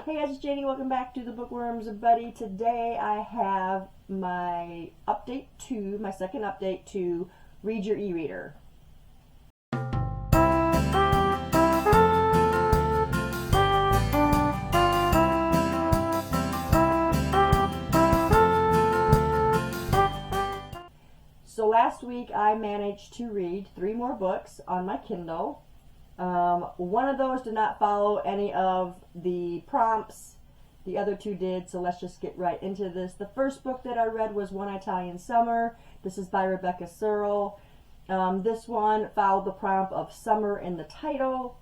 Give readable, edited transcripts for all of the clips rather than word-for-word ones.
Hey guys, it's Janie. Welcome back to the Bookworms Buddy. Today I have my second update to Read Your e-reader. So last week I managed to read 3 more books on my Kindle. One of those did not follow any of the prompts. The other 2 did, so let's just get right into this. The first book that I read was One Italian Summer. This is by Rebecca Searle. This one followed the prompt of summer in the title.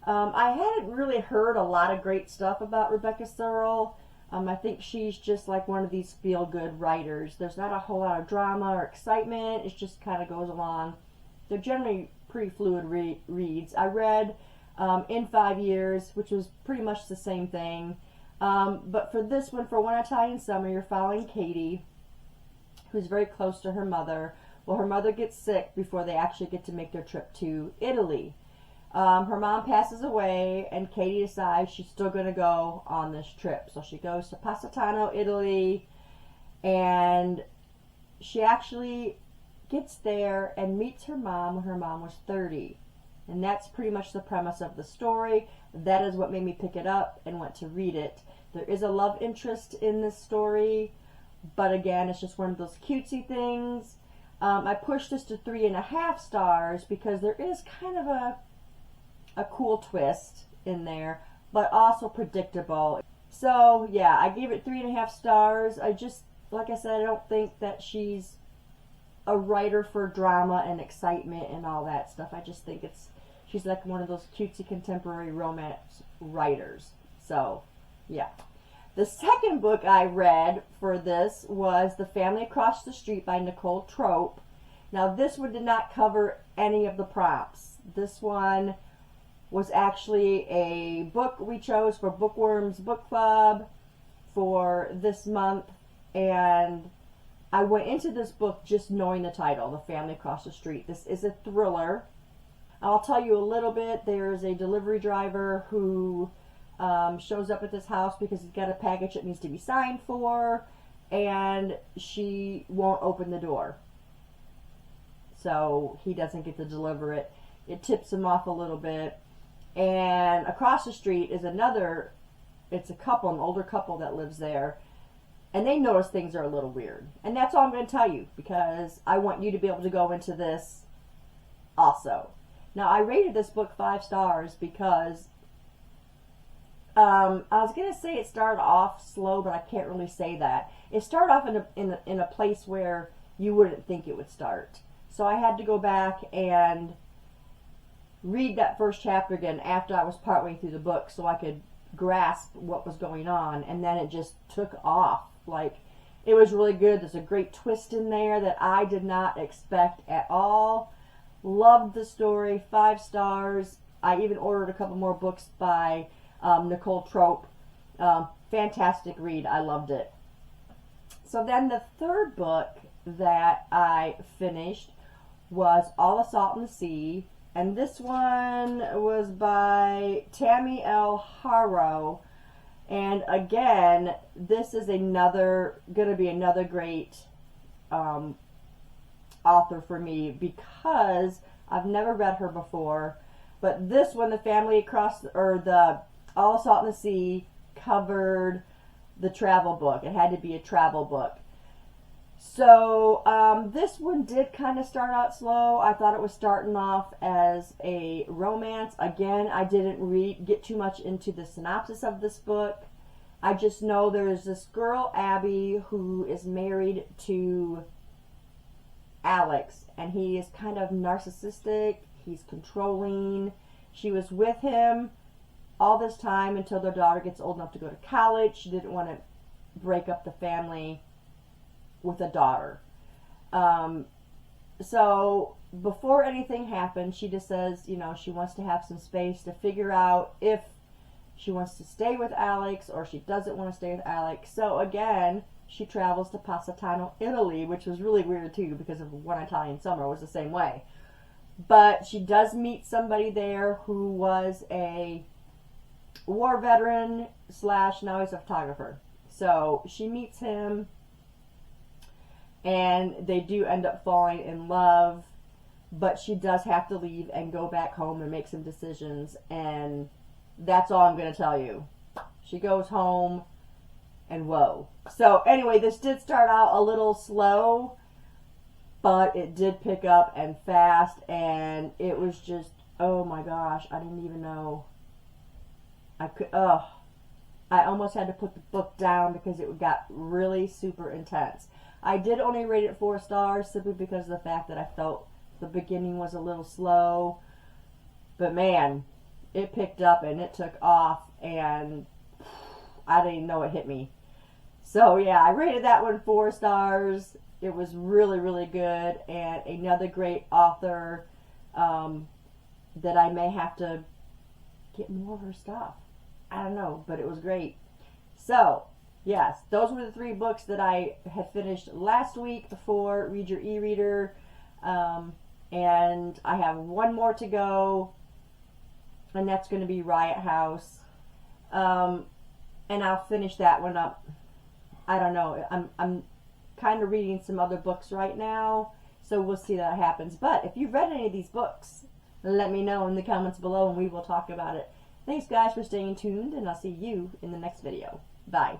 I hadn't really heard a lot of great stuff about Rebecca Searle. I think she's just like one of these feel-good writers. There's not a whole lot of drama or excitement. It just kind of goes along. They're generally pretty fluid reads. I read In 5 Years, which was pretty much the same thing. But for this one, for One Italian Summer, you're following Katie, who's very close to her mother. Well, her mother gets sick before they actually get to make their trip to Italy. Her mom passes away, and Katie decides she's still going to go on this trip. So she goes to Positano, Italy, and she actually gets there and meets her mom when her mom was 30. And that's pretty much the premise of the story. That is what made me pick it up and want to read it. There is a love interest in this story, but again, it's just one of those cutesy things. I pushed this to 3.5 stars because there is kind of a cool twist in there, but also predictable. So yeah, I gave it 3.5 stars. I just, like I said, I don't think that she's a writer for drama and excitement and all that stuff. I just think she's like one of those cutesy contemporary romance writers. So yeah. The second book I read for this was The Family Across the Street by Nicole Trope. Now this one did not cover any of the prompts. This one was actually a book we chose for Bookworms Book Club for this month, and I went into this book just knowing the title, The Family Across the Street. This is a thriller. I'll tell you a little bit. There's a delivery driver who shows up at this house because he's got a package that needs to be signed for, and she won't open the door. So he doesn't get to deliver it. It tips him off a little bit. And across the street is it's a couple, an older couple that lives there. And they notice things are a little weird. And that's all I'm going to tell you, because I want you to be able to go into this also. Now, I rated this book 5 stars because I was going to say it started off slow, but I can't really say that. It started off in a place where you wouldn't think it would start. So I had to go back and read that first chapter again after I was partway through the book so I could grasp what was going on, and then it just took off. Like, it was really good. There's a great twist in there that I did not expect at all. Loved the story. 5 stars. I even ordered a couple more books by Nicole Trope. Fantastic read. I loved it. So then the third book that I finished was All the Salt in the Sea, and this one was by Tammy L. Harrow. And again, this is going to be another great author for me because I've never read her before. But this one, the All the Salt in the Sea, covered the travel book. It had to be a travel book. So this one did kind of start out slow. I thought it was starting off as a romance. Again, I didn't get too much into the synopsis of this book. I just know there's this girl, Abby, who is married to Alex, and he is kind of narcissistic. He's controlling. She was with him all this time until their daughter gets old enough to go to college. She didn't want to break up the family with a daughter. So before anything happens, she just says, she wants to have some space to figure out if she wants to stay with Alex or she doesn't want to stay with Alex. So again, she travels to Positano, Italy, which was really weird too because of One Italian Summer was the same way. But she does meet somebody there who was a war veteran slash now he's a photographer. So she meets him, and they do end up falling in love, but she does have to leave and go back home and make some decisions, and that's all I'm going to tell you. She goes home, and whoa. So anyway, this did start out a little slow, but it did pick up and fast, and it was just, oh my gosh, I didn't even know. I almost had to put the book down because it got really super intense. I did only rate it 4 stars simply because of the fact that I felt the beginning was a little slow. But man, it picked up and it took off, and I didn't even know it hit me. So yeah, I rated that one 4 stars. It was really, really good, and another great author that I may have to get more of her stuff. I don't know, but it was great. So, yes, those were the 3 books that I had finished last week for Read Your E-Reader, and I have 1 more to go, and that's going to be Riot House, and I'll finish that one up. I don't know. I'm kind of reading some other books right now, so we'll see that happens. But if you've read any of these books, let me know in the comments below and we will talk about it. Thanks guys for staying tuned, and I'll see you in the next video. Bye.